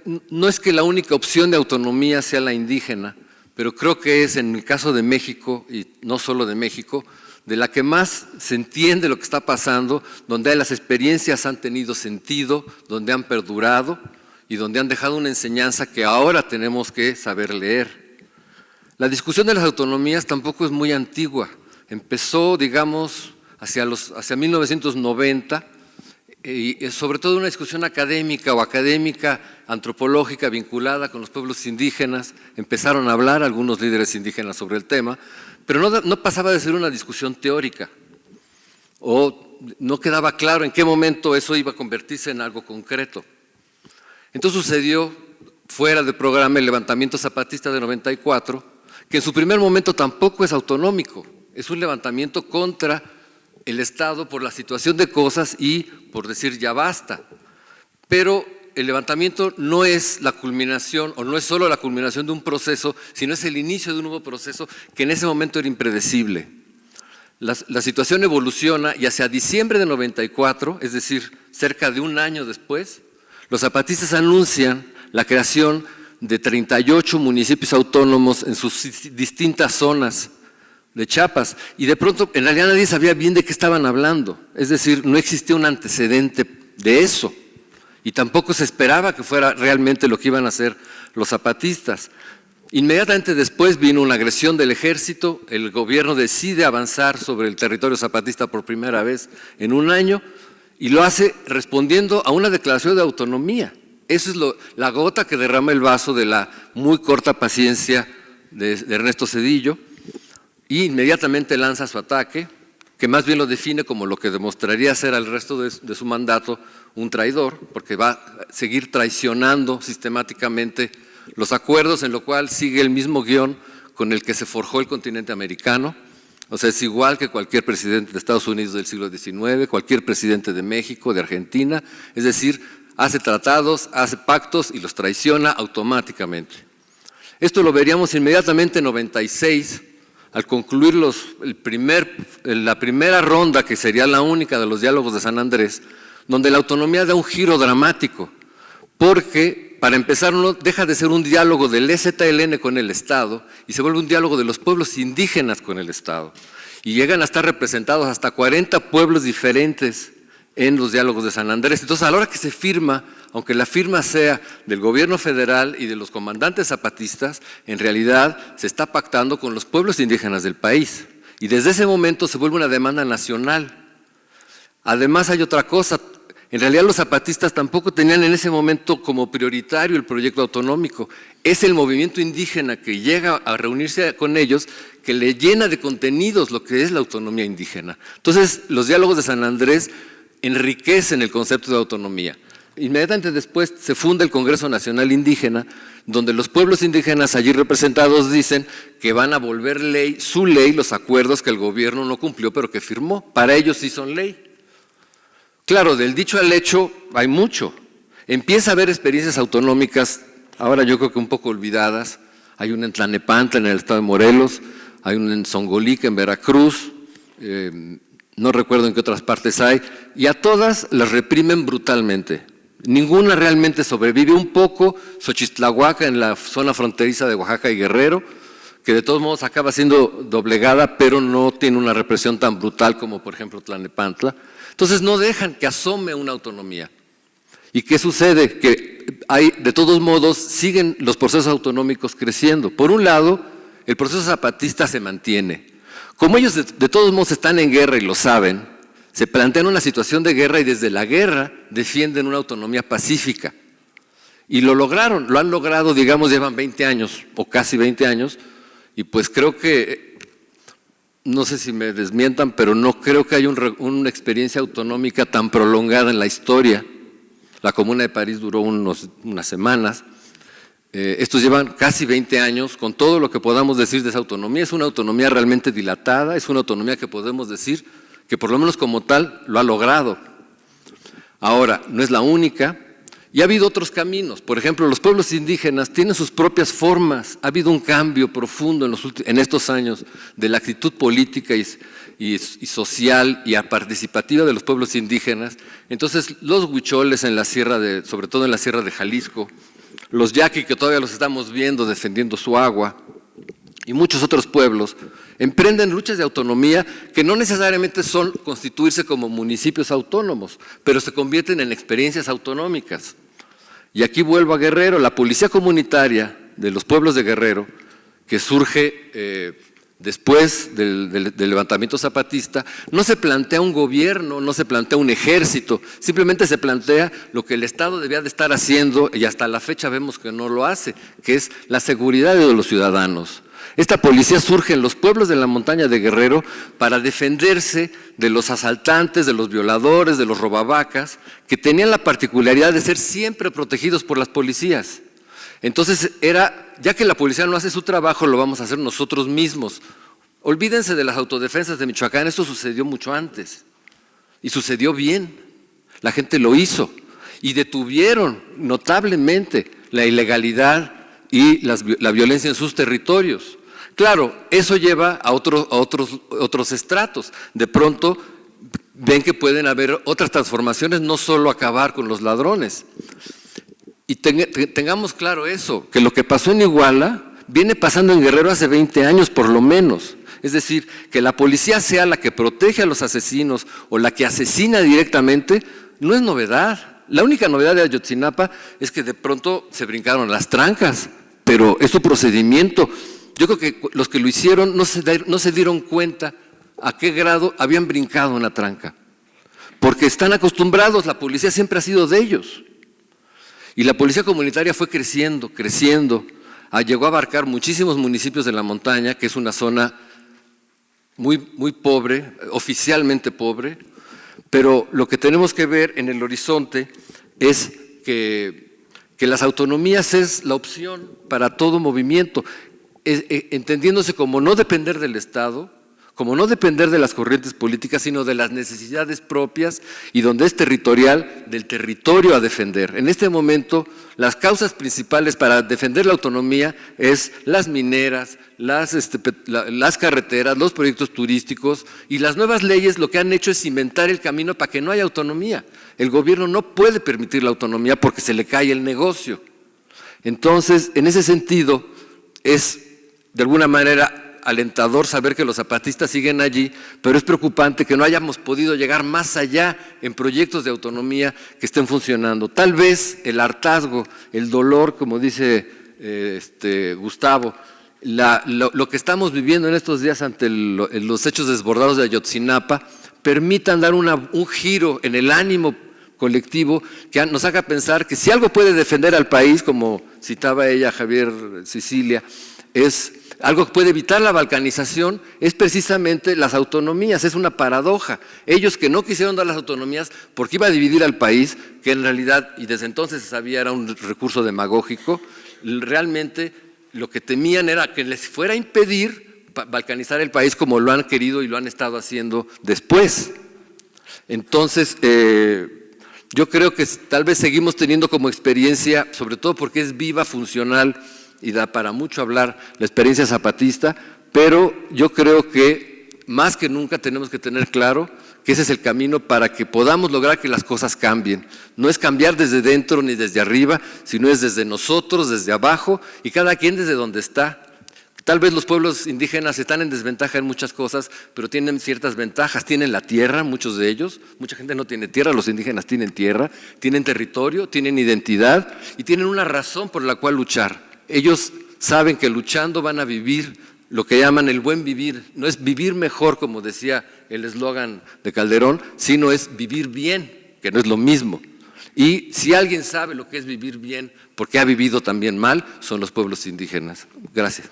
no es que la única opción de autonomía sea la indígena, pero creo que es, en el caso de México, y no solo de México, de la que más se entiende lo que está pasando, donde las experiencias han tenido sentido, donde han perdurado y donde han dejado una enseñanza que ahora tenemos que saber leer. La discusión de las autonomías tampoco es muy antigua. Empezó, digamos, hacia 1990, y sobre todo una discusión académica o académica antropológica vinculada con los pueblos indígenas. Empezaron a hablar algunos líderes indígenas sobre el tema, pero no pasaba de ser una discusión teórica, o no quedaba claro en qué momento eso iba a convertirse en algo concreto. Entonces sucedió, fuera del programa, el levantamiento zapatista de 94, que en su primer momento tampoco es autonómico, es un levantamiento contra el Estado por la situación de cosas y por decir ya basta. Pero el levantamiento no es la culminación, o no es solo la culminación de un proceso, sino es el inicio de un nuevo proceso que en ese momento era impredecible. La situación evoluciona y hacia diciembre de 94, es decir, cerca de un año después, los zapatistas anuncian la creación de 38 municipios autónomos en sus distintas zonas de Chiapas, y de pronto en realidad nadie sabía bien de qué estaban hablando, es decir, no existía un antecedente de eso, y tampoco se esperaba que fuera realmente lo que iban a hacer los zapatistas. Inmediatamente después vino una agresión del ejército, el gobierno decide avanzar sobre el territorio zapatista por primera vez en un año, y lo hace respondiendo a una declaración de autonomía. Eso es la gota que derrama el vaso de la muy corta paciencia de Ernesto Zedillo, y inmediatamente lanza su ataque, que más bien lo define como lo que demostraría ser al resto de su mandato un traidor, porque va a seguir traicionando sistemáticamente los acuerdos, en lo cual sigue el mismo guión con el que se forjó el continente americano. O sea, es igual que cualquier presidente de Estados Unidos del siglo XIX, cualquier presidente de México, de Argentina, es decir, hace tratados, hace pactos y los traiciona automáticamente. Esto lo veríamos inmediatamente en 96, al concluir la primera ronda, que sería la única de los diálogos de San Andrés, donde la autonomía da un giro dramático, porque para empezar uno deja de ser un diálogo del EZLN con el Estado y se vuelve un diálogo de los pueblos indígenas con el Estado, y llegan a estar representados hasta 40 pueblos diferentes en los diálogos de San Andrés. Entonces, a la hora que se firma, aunque la firma sea del gobierno federal y de los comandantes zapatistas, en realidad se está pactando con los pueblos indígenas del país, y desde ese momento se vuelve una demanda nacional. Además hay otra cosa, en realidad los zapatistas tampoco tenían en ese momento como prioritario el proyecto autonómico, es el movimiento indígena que llega a reunirse con ellos, que le llena de contenidos lo que es la autonomía indígena. Entonces, los diálogos de San Andrés enriquecen el concepto de autonomía. Inmediatamente después se funda el Congreso Nacional Indígena, donde los pueblos indígenas allí representados dicen que van a volver ley, su ley, los acuerdos que el gobierno no cumplió pero que firmó. Para ellos sí son ley. Claro, del dicho al hecho hay mucho. Empieza a haber experiencias autonómicas, ahora yo creo que un poco olvidadas. Hay una en Tlalnepantla, en el estado de Morelos, hay una en Zongolica, en Veracruz, no recuerdo en qué otras partes hay, y a todas las reprimen brutalmente. Ninguna realmente sobrevive. Un poco Xochitlahuaca, en la zona fronteriza de Oaxaca y Guerrero, que de todos modos acaba siendo doblegada, pero no tiene una represión tan brutal como por ejemplo Tlalnepantla. Entonces no dejan que asome una autonomía. ¿Y qué sucede? Que de todos modos siguen los procesos autonómicos creciendo. Por un lado, el proceso zapatista se mantiene. Como ellos de todos modos están en guerra y lo saben, se plantean una situación de guerra y desde la guerra defienden una autonomía pacífica. Y lo lograron, lo han logrado, digamos, llevan 20 años o casi 20 años, y pues creo que, no sé si me desmientan, pero no creo que haya una experiencia autonómica tan prolongada en la historia. La Comuna de París duró unas semanas. Estos llevan casi 20 años, con todo lo que podamos decir de esa autonomía. Es una autonomía realmente dilatada, es una autonomía que podemos decir que por lo menos como tal lo ha logrado. Ahora, no es la única, y ha habido otros caminos. Por ejemplo, los pueblos indígenas tienen sus propias formas. Ha habido un cambio profundo en estos años de la actitud política y social y participativa de los pueblos indígenas. Entonces, los huicholes en la sierra sobre todo en la sierra de Jalisco, los yaqui, que todavía los estamos viendo defendiendo su agua, y muchos otros pueblos, emprenden luchas de autonomía que no necesariamente son constituirse como municipios autónomos, pero se convierten en experiencias autonómicas. Y aquí vuelvo a Guerrero, la policía comunitaria de los pueblos de Guerrero, que surge después del levantamiento zapatista, no se plantea un gobierno, no se plantea un ejército, simplemente se plantea lo que el Estado debía de estar haciendo, y hasta la fecha vemos que no lo hace, que es la seguridad de los ciudadanos. Esta policía surge en los pueblos de la montaña de Guerrero para defenderse de los asaltantes, de los violadores, de los robavacas, que tenían la particularidad de ser siempre protegidos por las policías. Entonces ya que la policía no hace su trabajo, lo vamos a hacer nosotros mismos. Olvídense de las autodefensas de Michoacán, esto sucedió mucho antes y sucedió bien, la gente lo hizo y detuvieron notablemente la ilegalidad y la violencia en sus territorios. Claro, eso lleva a otros estratos. De pronto ven que pueden haber otras transformaciones, no solo acabar con los ladrones. Y tengamos claro eso, que lo que pasó en Iguala viene pasando en Guerrero hace 20 años por lo menos. Es decir, que la policía sea la que protege a los asesinos o la que asesina directamente, no es novedad. La única novedad de Ayotzinapa es que de pronto se brincaron las trancas, pero es su procedimiento. Yo creo que los que lo hicieron no se dieron cuenta a qué grado habían brincado una tranca, porque están acostumbrados, la policía siempre ha sido de ellos. Y la policía comunitaria fue creciendo, llegó a abarcar muchísimos municipios de la montaña, que es una zona muy pobre, oficialmente pobre, pero lo que tenemos que ver en el horizonte es que las autonomías es la opción para todo movimiento, entendiéndose como no depender del Estado, como no depender de las corrientes políticas, sino de las necesidades propias y donde es territorial, del territorio a defender. En este momento, las causas principales para defender la autonomía es las mineras, las carreteras, los proyectos turísticos, y las nuevas leyes lo que han hecho es cimentar el camino para que no haya autonomía. El gobierno no puede permitir la autonomía porque se le cae el negocio. Entonces, en ese sentido, es de alguna manera alentador saber que los zapatistas siguen allí, pero es preocupante que no hayamos podido llegar más allá en proyectos de autonomía que estén funcionando. Tal vez el hartazgo, el dolor, como dice Gustavo, lo que estamos viviendo en estos días ante los hechos desbordados de Ayotzinapa, permitan dar un giro en el ánimo colectivo que nos haga pensar que si algo puede defender al país, como citaba ella Javier Sicilia, es algo que puede evitar la balcanización, es precisamente las autonomías. Es una paradoja. Ellos que no quisieron dar las autonomías porque iba a dividir al país, que en realidad, y desde entonces se sabía, era un recurso demagógico, realmente lo que temían era que les fuera a impedir balcanizar el país como lo han querido y lo han estado haciendo después. Entonces, yo creo que tal vez seguimos teniendo como experiencia, sobre todo porque es viva, funcional, y da para mucho hablar la experiencia zapatista, pero yo creo que más que nunca tenemos que tener claro que ese es el camino para que podamos lograr que las cosas cambien. No es cambiar desde dentro ni desde arriba, sino es desde nosotros, desde abajo, y cada quien desde donde está. Tal vez los pueblos indígenas están en desventaja en muchas cosas, pero tienen ciertas ventajas. Tienen la tierra, muchos de ellos. Mucha gente no tiene tierra, los indígenas tienen tierra, tienen territorio, tienen identidad y tienen una razón por la cual luchar. Ellos saben que luchando van a vivir lo que llaman el buen vivir. No es vivir mejor, como decía el eslogan de Calderón, sino es vivir bien, que no es lo mismo. Y si alguien sabe lo que es vivir bien, porque ha vivido también mal, son los pueblos indígenas. Gracias.